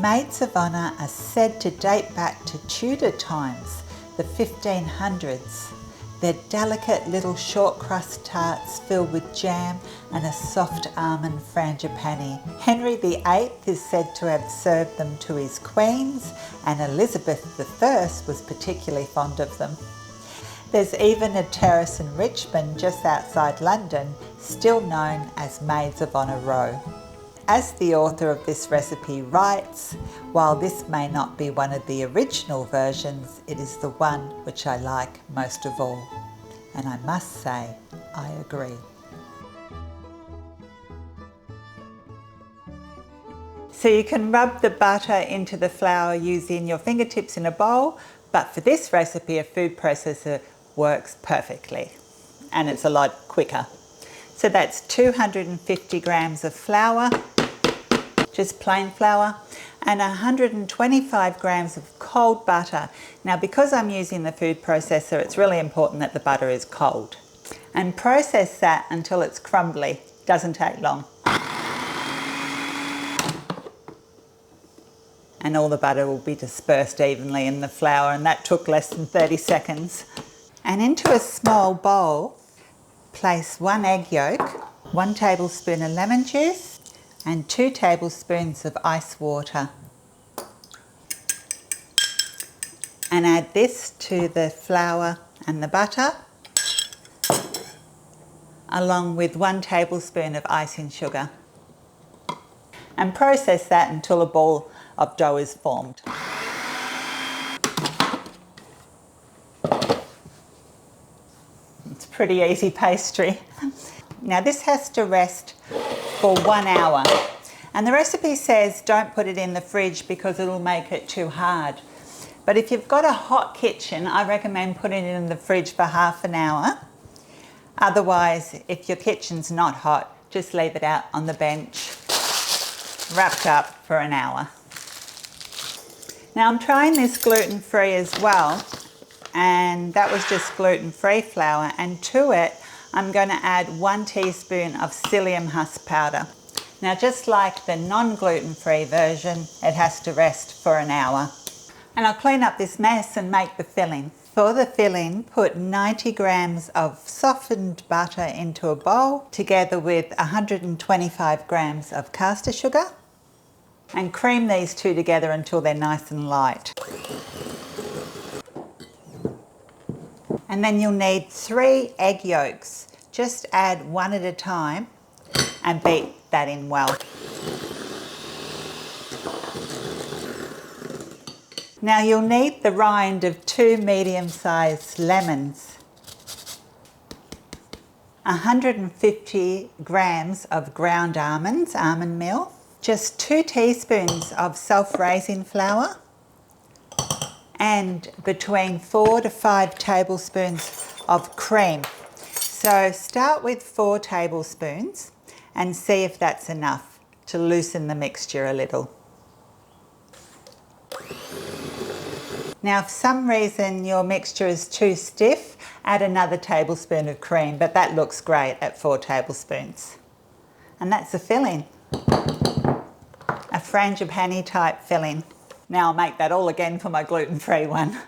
Maids of Honour are said to date back to Tudor times, the 1500s. They're delicate little short crust tarts filled with jam and a soft almond frangipani. Henry VIII is said to have served them to his queens, and Elizabeth I was particularly fond of them. There's even a terrace in Richmond, just outside London, still known as Maids of Honour Row. As the author of this recipe writes, while this may not be one of the original versions, it is the one which I like most of all. And I must say, I agree. So you can rub the butter into the flour using your fingertips in a bowl, but for this recipe, a food processor works perfectly, and it's a lot quicker. So that's 250 grams of flour, just plain flour, and 125 grams of cold butter. Now, because I'm using the food processor, it's really important that the butter is cold. And process that until it's crumbly. Doesn't take long. And all the butter will be dispersed evenly in the flour, and that took less than 30 seconds. And into a small bowl, place 1 egg yolk, 1 tablespoon of lemon juice, and 2 tablespoons of ice water. And add this to the flour and the butter, along with 1 tablespoon of icing sugar. And process that until a ball of dough is formed. It's pretty easy pastry. Now this has to rest for 1 hour. And the recipe says don't put it in the fridge because it'll make it too hard. But if you've got a hot kitchen, I recommend putting it in the fridge for half an hour. Otherwise, if your kitchen's not hot, just leave it out on the bench, wrapped up for an hour. Now I'm trying this gluten-free as well, and that was just gluten-free flour, and to it I'm going to add 1 teaspoon of psyllium husk powder. Now, just like the non-gluten-free version, it has to rest for an hour. And I'll clean up this mess and make the filling. For the filling, put 90 grams of softened butter into a bowl, together with 125 grams of caster sugar, and cream these two together until they're nice and light. And then you'll need 3 egg yolks. Just add 1 at a time and beat that in well. Now you'll need the rind of 2 medium-sized lemons, 150 grams of ground almonds, almond meal, just 2 teaspoons of self-raising flour, and between 4 to 5 tablespoons of cream. So start with 4 tablespoons and see if that's enough to loosen the mixture a little. Now, if for some reason your mixture is too stiff, add another tablespoon of cream, but that looks great at 4 tablespoons. And that's the filling. A frangipani type filling. Now I'll make that all again for my gluten-free one.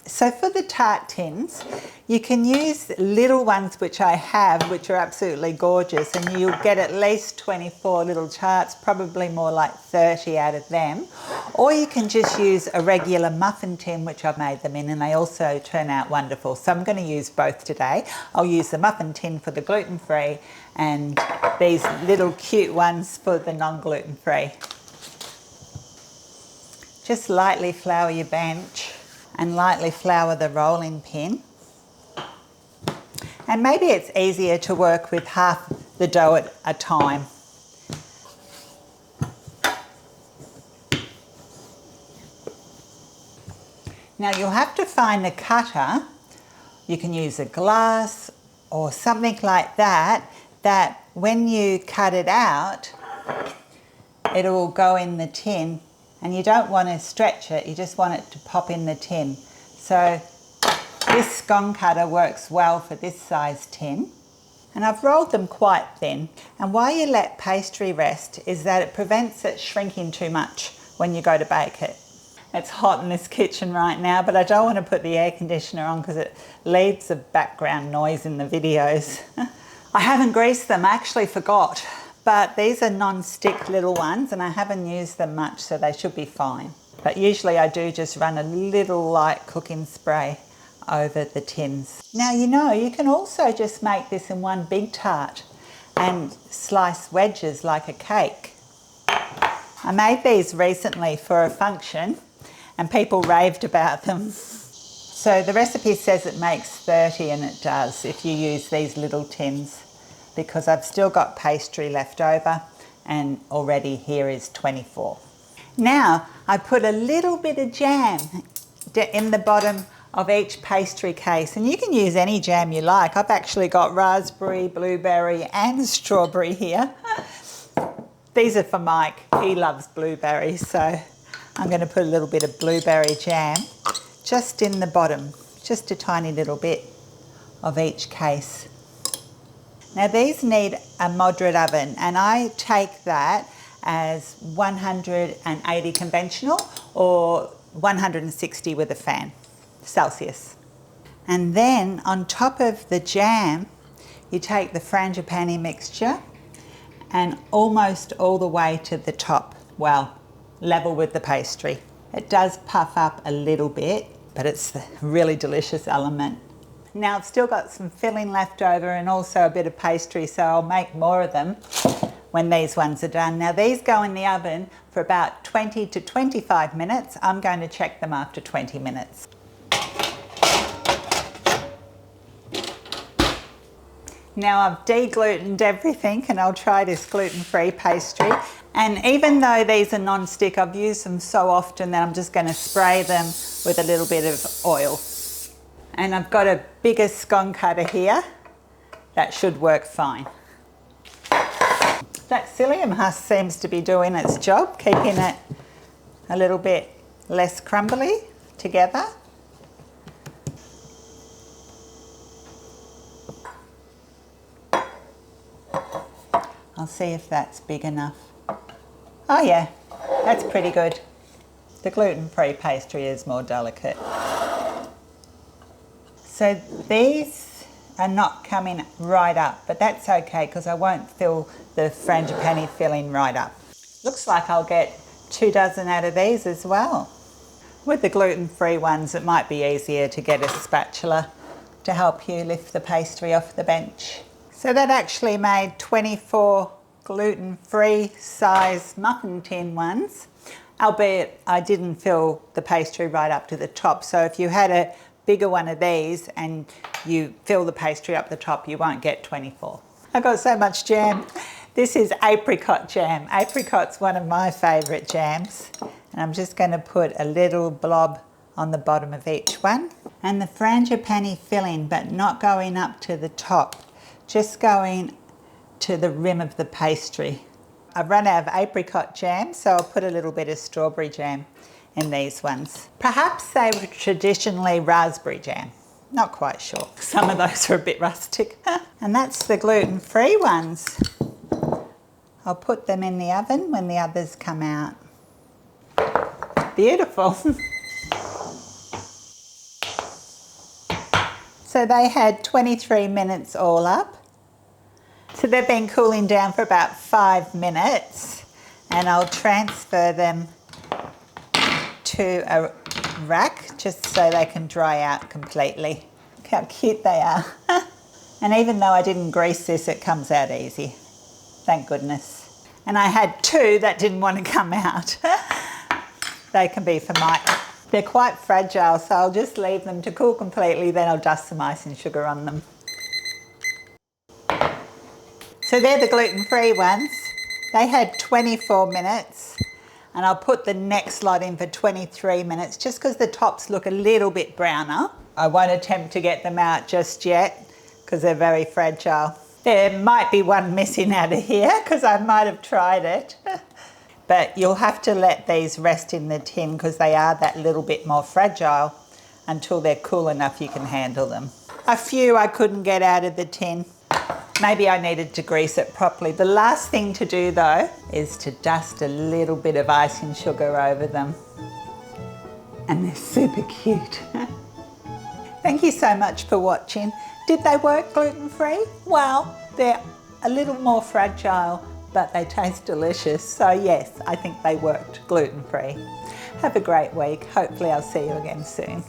So for the tart tins, you can use little ones which I have, which are absolutely gorgeous, and you'll get at least 24 little tarts, probably more like 30 out of them. Or you can just use a regular muffin tin, which I've made them in, and they also turn out wonderful. So I'm going to use both today. I'll use the muffin tin for the gluten-free and these little cute ones for the non-gluten-free. Just lightly flour your bench and lightly flour the rolling pin. And maybe it's easier to work with half the dough at a time. Now you'll have to find a cutter. You can use a glass or something like that, that when you cut it out, it will go in the tin. And you don't want to stretch it, you just want it to pop in the tin. So this scone cutter works well for this size tin. And I've rolled them quite thin. And why you let pastry rest is that it prevents it shrinking too much when you go to bake it. It's hot in this kitchen right now, but I don't want to put the air conditioner on because it leaves a background noise in the videos. I haven't greased them, I actually forgot. But these are non-stick little ones and I haven't used them much, so they should be fine. But usually I do just run a little light cooking spray over the tins. Now you can also just make this in one big tart and slice wedges like a cake. I made these recently for a function and people raved about them. So the recipe says it makes 30 and it does if you use these little tins, because I've still got pastry left over and already here is 24. Now I put a little bit of jam in the bottom of each pastry case, and you can use any jam you like. I've actually got raspberry, blueberry and strawberry here. These are for Mike, he loves blueberries, so I'm going to put a little bit of blueberry jam just in the bottom, just a tiny little bit of each case. Now these need a moderate oven and I take that as 180 conventional or 160 with a fan, Celsius. And then on top of the jam, you take the Frangipani mixture and almost all the way to the top, well, level with the pastry. It does puff up a little bit, but it's a really delicious element. Now I've still got some filling left over and also a bit of pastry, so I'll make more of them when these ones are done. Now these go in the oven for about 20 to 25 minutes. I'm going to check them after 20 minutes. Now I've de-glutened everything and I'll try this gluten-free pastry. And even though these are non-stick, I've used them so often that I'm just going to spray them with a little bit of oil. And I've got a bigger scone cutter here. That should work fine. That psyllium husk seems to be doing its job, keeping it a little bit less crumbly together. I'll see if that's big enough. Oh yeah, that's pretty good. The gluten-free pastry is more delicate. So these are not coming right up, but that's okay because I won't fill the Frangipani filling right up. Looks like I'll get 2 dozen out of these as well. With the gluten-free ones, it might be easier to get a spatula to help you lift the pastry off the bench. So that actually made 24 gluten-free size muffin tin ones, albeit I didn't fill the pastry right up to the top. So if you had a bigger one of these and you fill the pastry up the top, you won't get 24. I've got so much jam. This is apricot jam. Apricot's one of my favourite jams. And I'm just going to put a little blob on the bottom of each one. And the Frangipani filling, but not going up to the top, just going to the rim of the pastry. I've run out of apricot jam, so I'll put a little bit of strawberry jam in these ones. Perhaps they were traditionally raspberry jam. Not quite sure. Some of those are a bit rustic. And that's the gluten-free ones. I'll put them in the oven when the others come out. Beautiful. So they had 23 minutes all up. So they've been cooling down for about 5 minutes, and I'll transfer them to a rack just so they can dry out completely. Look how cute they are. And even though I didn't grease this, it comes out easy. Thank goodness. And I had 2 that didn't want to come out. They can be for Mike. They're quite fragile, so I'll just leave them to cool completely, then I'll dust some icing sugar on them. So they're the gluten-free ones. They had 24 minutes, and I'll put the next lot in for 23 minutes just because the tops look a little bit browner. I won't attempt to get them out just yet because they're very fragile. There might be one missing out of here because I might have tried it. But you'll have to let these rest in the tin because they are that little bit more fragile until they're cool enough you can handle them. A few I couldn't get out of the tin. Maybe I needed to grease it properly. The last thing to do though is to dust a little bit of icing sugar over them. And they're super cute. Thank you so much for watching. Did they work gluten-free? Well, they're a little more fragile, but they taste delicious. So yes, I think they worked gluten-free. Have a great week. Hopefully I'll see you again soon.